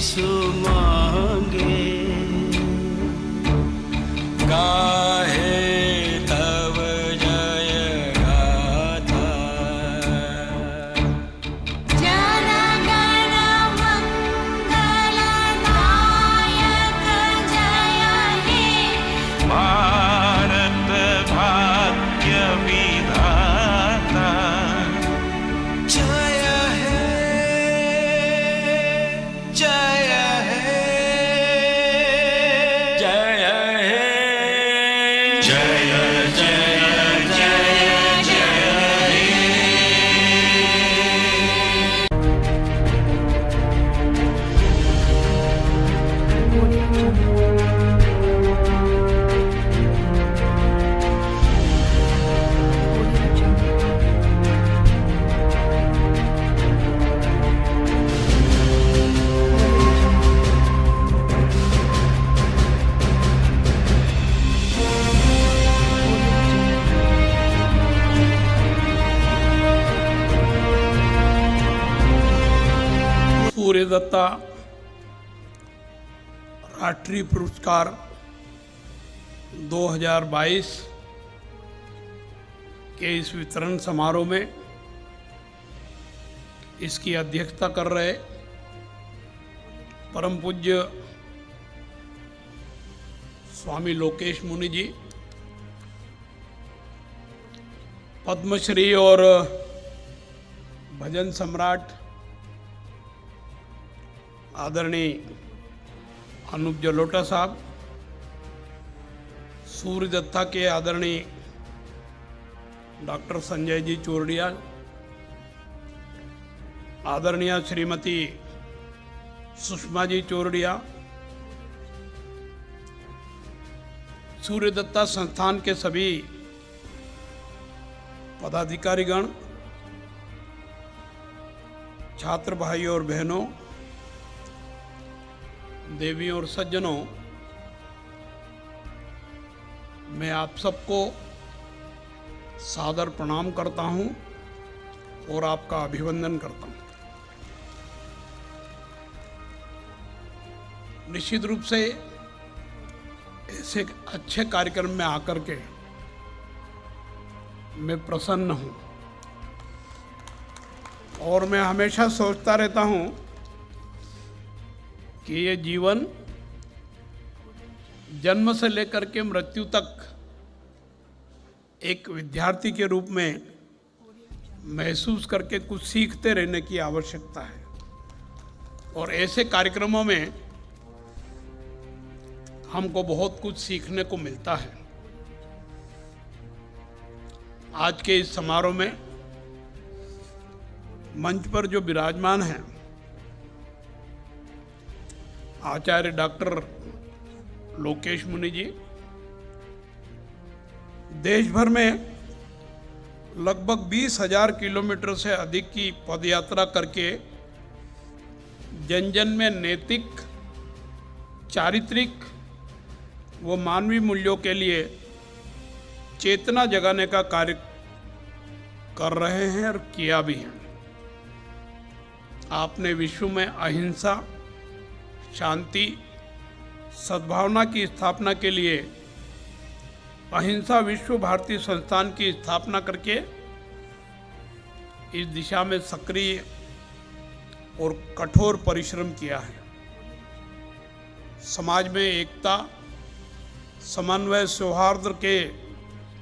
यीशु मांगे, गाहे तब जय गाथा। जन गण मंगलदायक जय हे, भारत भाग्य विधाता जय हे, जय हे, जय हे, जय जय जय जय हे। सूर्यदत्ता राष्ट्रीय पुरस्कार 2022 के इस वितरण समारोह में इसकी अध्यक्षता कर रहे परम पूज्य स्वामी लोकेश मुनि जी, पद्मश्री और भजन सम्राट आदरणीय अनूप जलोटा साहब, सूर्यदत्ता के आदरणीय डॉक्टर संजय जी चोरडिया, आदरणीय श्रीमती सुषमा जी चोरडिया, सूर्यदत्ता संस्थान के सभी पदाधिकारीगण, छात्र भाई और बहनों, देवियों और सज्जनों, मैं आप सबको सादर प्रणाम करता हूं और आपका अभिवंदन करता हूं। निश्चित रूप से ऐसे अच्छे कार्यक्रम में आकर के मैं प्रसन्न हूं और मैं हमेशा सोचता रहता हूं कि ये जीवन जन्म से लेकर के मृत्यु तक एक विद्यार्थी के रूप में महसूस करके कुछ सीखते रहने की आवश्यकता है और ऐसे कार्यक्रमों में हमको बहुत कुछ सीखने को मिलता है। आज के इस समारोह में मंच पर जो विराजमान हैं आचार्य डॉक्टर लोकेश मुनि जी, देश भर में लगभग 20,000 किलोमीटर से अधिक की पदयात्रा करके जन जन में नैतिक, चारित्रिक व मानवीय मूल्यों के लिए चेतना जगाने का कार्य कर रहे हैं और किया भी है। आपने विश्व में अहिंसा, शांति, सद्भावना की स्थापना के लिए अहिंसा विश्व भारती संस्थान की स्थापना करके इस दिशा में सक्रिय और कठोर परिश्रम किया है। समाज में एकता, समन्वय, सौहार्द के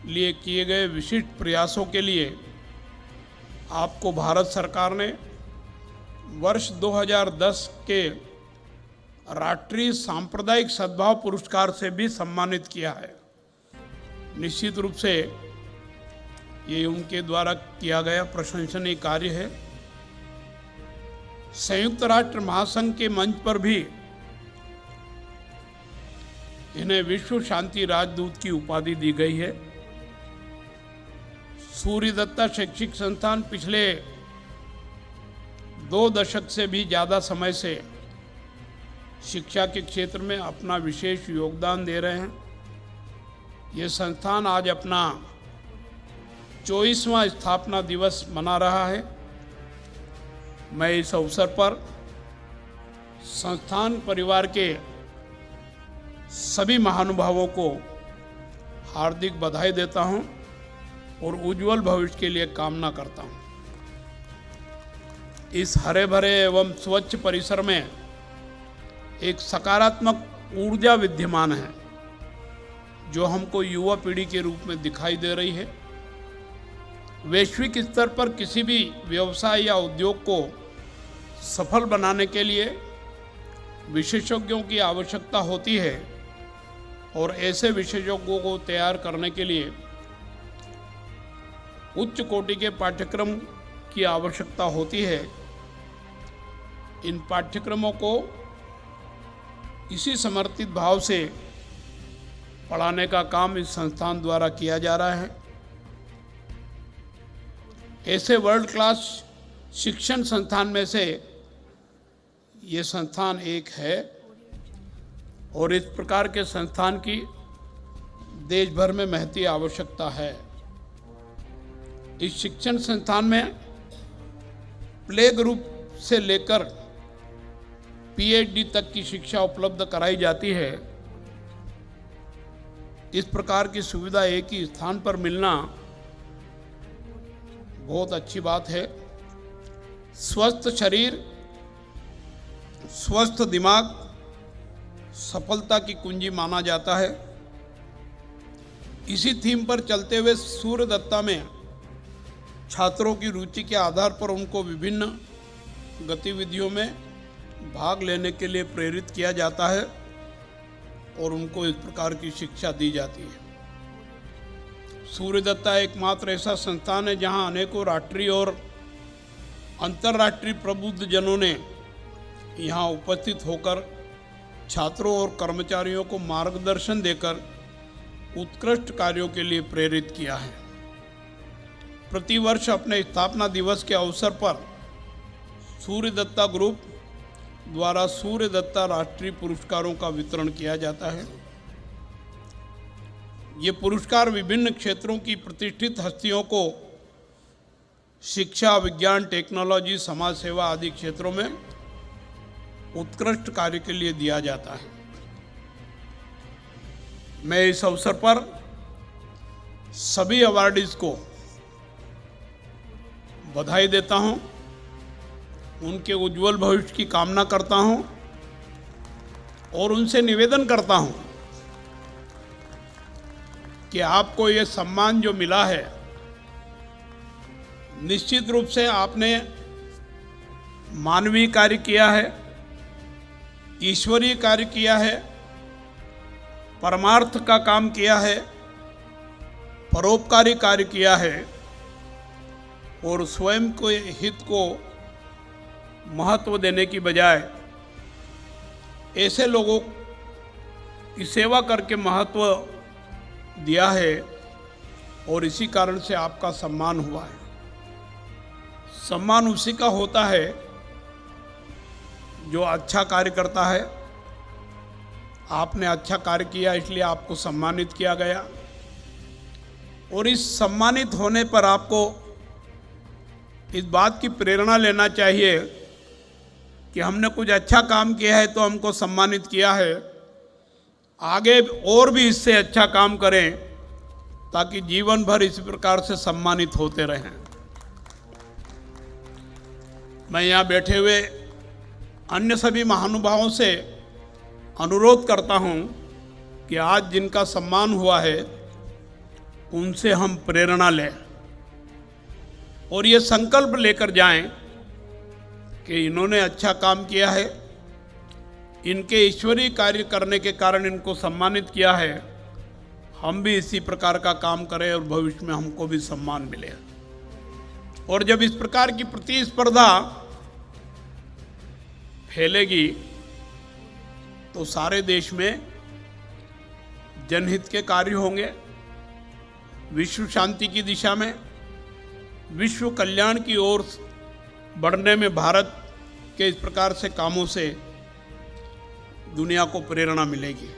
लिए किए गए विशिष्ट प्रयासों के लिए आपको भारत सरकार ने वर्ष 2010 के राष्ट्रीय सांप्रदायिक सद्भाव पुरस्कार से भी सम्मानित किया है। निश्चित रूप से ये उनके द्वारा किया गया प्रशंसनीय कार्य है। संयुक्त राष्ट्र महासंघ के मंच पर भी इन्हें विश्व शांति राजदूत की उपाधि दी गई है। सूर्यदत्ता शैक्षिक संस्थान पिछले 2 दशक से भी ज़्यादा समय से शिक्षा के क्षेत्र में अपना विशेष योगदान दे रहे हैं। ये संस्थान आज अपना 24वां स्थापना दिवस मना रहा है। मैं इस अवसर पर संस्थान परिवार के सभी महानुभावों को हार्दिक बधाई देता हूं और उज्जवल भविष्य के लिए कामना करता हूं। इस हरे भरे एवं स्वच्छ परिसर में एक सकारात्मक ऊर्जा विद्यमान है जो हमको युवा पीढ़ी के रूप में दिखाई दे रही है। वैश्विक स्तर पर किसी भी व्यवसाय या उद्योग को सफल बनाने के लिए विशेषज्ञों की आवश्यकता होती है और ऐसे विशेषज्ञों को तैयार करने के लिए उच्च कोटि के पाठ्यक्रम की आवश्यकता होती है। इन पाठ्यक्रमों को इसी समर्पित भाव से पढ़ाने का काम इस संस्थान द्वारा किया जा रहा है। ऐसे वर्ल्ड क्लास शिक्षण संस्थान में से ये संस्थान एक है और इस प्रकार के संस्थान की देश भर में महती आवश्यकता है। इस शिक्षण संस्थान में प्ले ग्रुप से लेकर पीएचडी तक की शिक्षा उपलब्ध कराई जाती है। इस प्रकार की सुविधा एक ही स्थान पर मिलना बहुत अच्छी बात है। स्वस्थ शरीर, स्वस्थ दिमाग सफलता की कुंजी माना जाता है। इसी थीम पर चलते हुए सूर्यदत्ता में छात्रों की रुचि के आधार पर उनको विभिन्न गतिविधियों में भाग लेने के लिए प्रेरित किया जाता है और उनको इस प्रकार की शिक्षा दी जाती है। सूर्यदत्ता एकमात्र ऐसा संस्थान है जहां अनेकों राष्ट्रीय और अंतर्राष्ट्रीय प्रबुद्ध जनों ने यहाँ उपस्थित होकर छात्रों और कर्मचारियों को मार्गदर्शन देकर उत्कृष्ट कार्यों के लिए प्रेरित किया है। प्रतिवर्ष अपने स्थापना दिवस के अवसर पर सूर्यदत्ता ग्रुप द्वारा सूर्यदत्ता राष्ट्रीय पुरस्कारों का वितरण किया जाता है। ये पुरस्कार विभिन्न क्षेत्रों की प्रतिष्ठित हस्तियों को शिक्षा, विज्ञान, टेक्नोलॉजी, समाज सेवा आदि क्षेत्रों में उत्कृष्ट कार्य के लिए दिया जाता है। मैं इस अवसर पर सभी अवार्डीज को बधाई देता हूं, उनके उज्जवल भविष्य की कामना करता हूं और उनसे निवेदन करता हूं कि आपको ये सम्मान जो मिला है, निश्चित रूप से आपने मानवीय कार्य किया है, ईश्वरीय कार्य किया है, परमार्थ का काम किया है, परोपकारी कार्य किया है और स्वयं के हित को महत्व देने की बजाय ऐसे लोगों की सेवा करके महत्व दिया है और इसी कारण से आपका सम्मान हुआ है। सम्मान उसी का होता है जो अच्छा कार्य करता है। आपने अच्छा कार्य किया इसलिए आपको सम्मानित किया गया और इस सम्मानित होने पर आपको इस बात की प्रेरणा लेना चाहिए कि हमने कुछ अच्छा काम किया है तो हमको सम्मानित किया है, आगे और भी इससे अच्छा काम करें ताकि जीवन भर इसी प्रकार से सम्मानित होते रहें। मैं यहाँ बैठे हुए अन्य सभी महानुभावों से अनुरोध करता हूँ कि आज जिनका सम्मान हुआ है उनसे हम प्रेरणा लें और ये संकल्प लेकर जाएं कि इन्होंने अच्छा काम किया है, इनके ईश्वरीय कार्य करने के कारण इनको सम्मानित किया है, हम भी इसी प्रकार का काम करें और भविष्य में हमको भी सम्मान मिले। और जब इस प्रकार की प्रतिस्पर्धा फैलेगी तो सारे देश में जनहित के कार्य होंगे, विश्व शांति की दिशा में, विश्व कल्याण की ओर बढ़ने में भारत के इस प्रकार से कामों से दुनिया को प्रेरणा मिलेगी।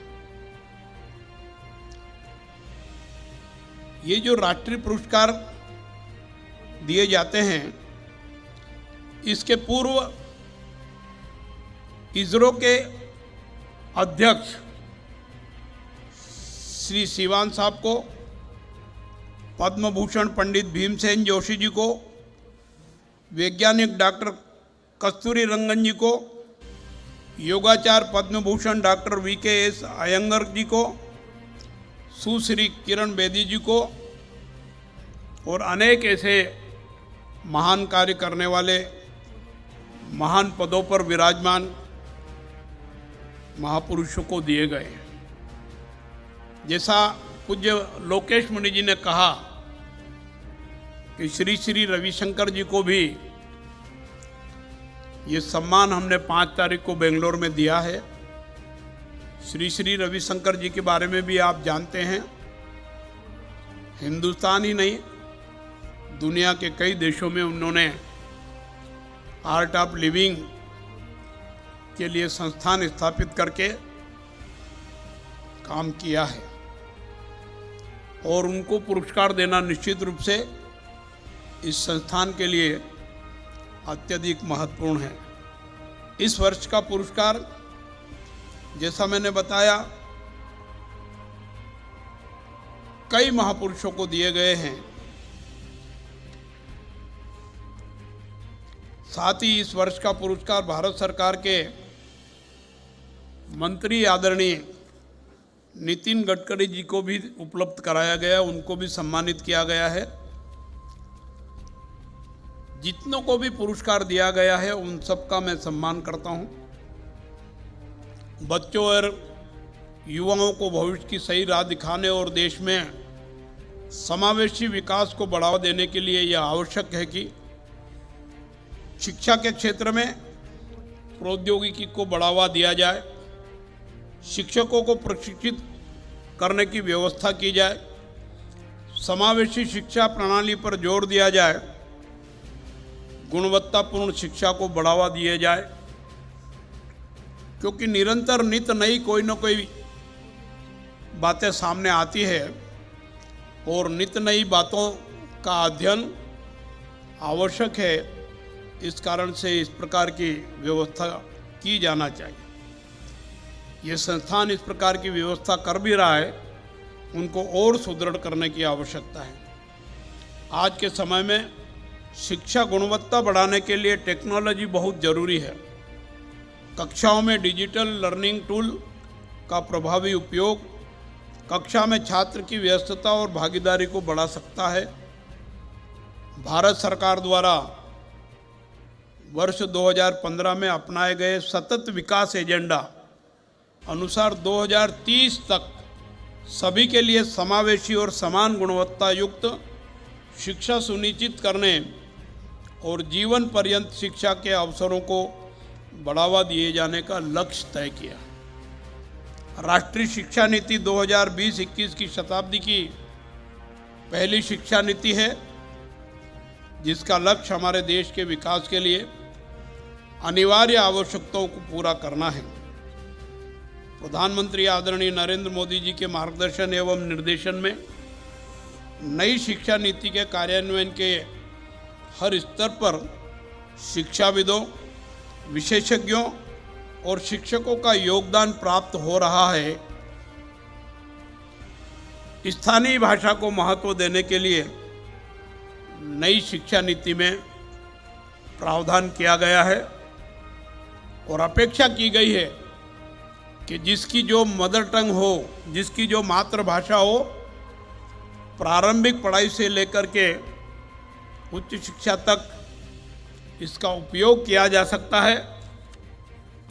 ये जो राष्ट्रीय पुरस्कार दिए जाते हैं, इसके पूर्व इसरो के अध्यक्ष श्री सिवान साहब को, पद्म भूषण पंडित भीमसेन जोशी जी को, वैज्ञानिक डॉक्टर कस्तूरी रंगन जी को, योगाचार्य पद्म भूषण डॉक्टर VKS अयंगर जी को, सुश्री किरण बेदी जी को और अनेक ऐसे महान कार्य करने वाले महान पदों पर विराजमान महापुरुषों को दिए गए। जैसा पूज्य लोकेश मुनि जी ने कहा कि श्री श्री रविशंकर जी को भी ये सम्मान हमने 5 तारीख को बेंगलोर में दिया है। श्री श्री रविशंकर जी के बारे में भी आप जानते हैं, हिंदुस्तान ही नहीं दुनिया के कई देशों में उन्होंने आर्ट ऑफ लिविंग के लिए संस्थान स्थापित करके काम किया है और उनको पुरस्कार देना निश्चित रूप से इस संस्थान के लिए अत्यधिक महत्वपूर्ण है। इस वर्ष का पुरस्कार जैसा मैंने बताया कई महापुरुषों को दिए गए हैं। साथ ही इस वर्ष का पुरस्कार भारत सरकार के मंत्री आदरणीय नितिन गडकरी जी को भी उपलब्ध कराया गया, उनको भी सम्मानित किया गया है। जितनों को भी पुरस्कार दिया गया है उन सबका मैं सम्मान करता हूं। बच्चों और युवाओं को भविष्य की सही राह दिखाने और देश में समावेशी विकास को बढ़ावा देने के लिए यह आवश्यक है कि शिक्षा के क्षेत्र में प्रौद्योगिकी को बढ़ावा दिया जाए, शिक्षकों को प्रशिक्षित करने की व्यवस्था की जाए, समावेशी शिक्षा प्रणाली पर जोर दिया जाए, गुणवत्तापूर्ण शिक्षा को बढ़ावा दिया जाए, क्योंकि निरंतर नित नई कोई न कोई बातें सामने आती है और नित नई बातों का अध्ययन आवश्यक है। इस कारण से इस प्रकार की व्यवस्था की जाना चाहिए। ये संस्थान इस प्रकार की व्यवस्था कर भी रहा है, उनको और सुदृढ़ करने की आवश्यकता है। आज के समय में शिक्षा गुणवत्ता बढ़ाने के लिए टेक्नोलॉजी बहुत ज़रूरी है। कक्षाओं में डिजिटल लर्निंग टूल का प्रभावी उपयोग कक्षा में छात्र की व्यस्तता और भागीदारी को बढ़ा सकता है। भारत सरकार द्वारा वर्ष 2015 में अपनाए गए सतत विकास एजेंडा अनुसार 2030 तक सभी के लिए समावेशी और समान गुणवत्ता युक्त शिक्षा सुनिश्चित करने और जीवन पर्यंत शिक्षा के अवसरों को बढ़ावा दिए जाने का लक्ष्य तय किया। राष्ट्रीय शिक्षा नीति 2020-21 की शताब्दी की पहली शिक्षा नीति है, जिसका लक्ष्य हमारे देश के विकास के लिए अनिवार्य आवश्यकताओं को पूरा करना है। प्रधानमंत्री आदरणीय नरेंद्र मोदी जी के मार्गदर्शन एवं निर्देशन में नई शिक्षा नीति के कार्यान्वयन के हर स्तर पर शिक्षाविदों, विशेषज्ञों और शिक्षकों का योगदान प्राप्त हो रहा है। स्थानीय भाषा को महत्व देने के लिए नई शिक्षा नीति में प्रावधान किया गया है और अपेक्षा की गई है कि जिसकी जो मदर टंग हो, जिसकी जो मातृभाषा हो, प्रारंभिक पढ़ाई से लेकर के उच्च शिक्षा तक इसका उपयोग किया जा सकता है।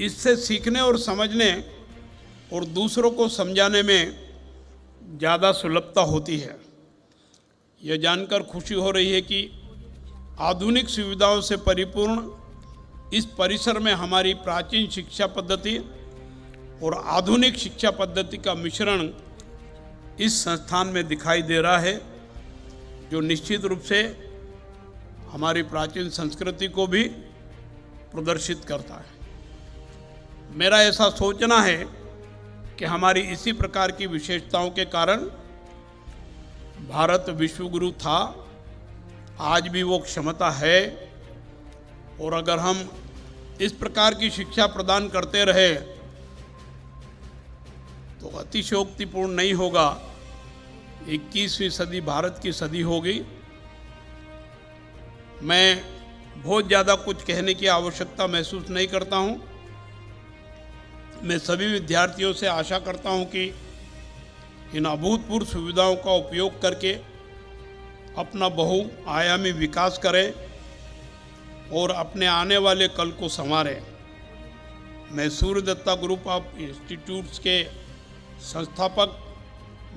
इससे सीखने और समझने और दूसरों को समझाने में ज़्यादा सुलभता होती है। यह जानकर खुशी हो रही है कि आधुनिक सुविधाओं से परिपूर्ण इस परिसर में हमारी प्राचीन शिक्षा पद्धति और आधुनिक शिक्षा पद्धति का मिश्रण इस संस्थान में दिखाई दे रहा है, जो निश्चित रूप से हमारी प्राचीन संस्कृति को भी प्रदर्शित करता है। मेरा ऐसा सोचना है कि हमारी इसी प्रकार की विशेषताओं के कारण भारत विश्वगुरु था, आज भी वो क्षमता है। और अगर हम इस प्रकार की शिक्षा प्रदान करते रहे तो अतिशयोक्तिपूर्ण नहीं होगा, 21वीं सदी भारत की सदी होगी। मैं बहुत ज़्यादा कुछ कहने की आवश्यकता महसूस नहीं करता हूँ। मैं सभी विद्यार्थियों से आशा करता हूँ कि इन अभूतपूर्व सुविधाओं का उपयोग करके अपना बहुआयामी विकास करें और अपने आने वाले कल को संवारें। मैं सूर्य दत्ता ग्रुप ऑफ इंस्टीट्यूट्स के संस्थापक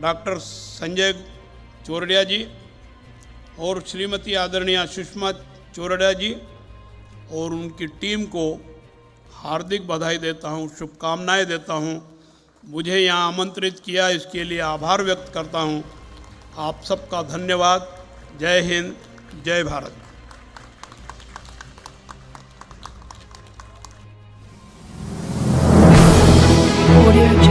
डॉक्टर संजय चोरडिया जी और श्रीमती आदरणीय सुषमा चोरडिया जी और उनकी टीम को हार्दिक बधाई देता हूँ, शुभकामनाएं देता हूँ। मुझे यहाँ आमंत्रित किया, इसके लिए आभार व्यक्त करता हूँ। आप सबका धन्यवाद। जय हिंद, जय भारत। Audio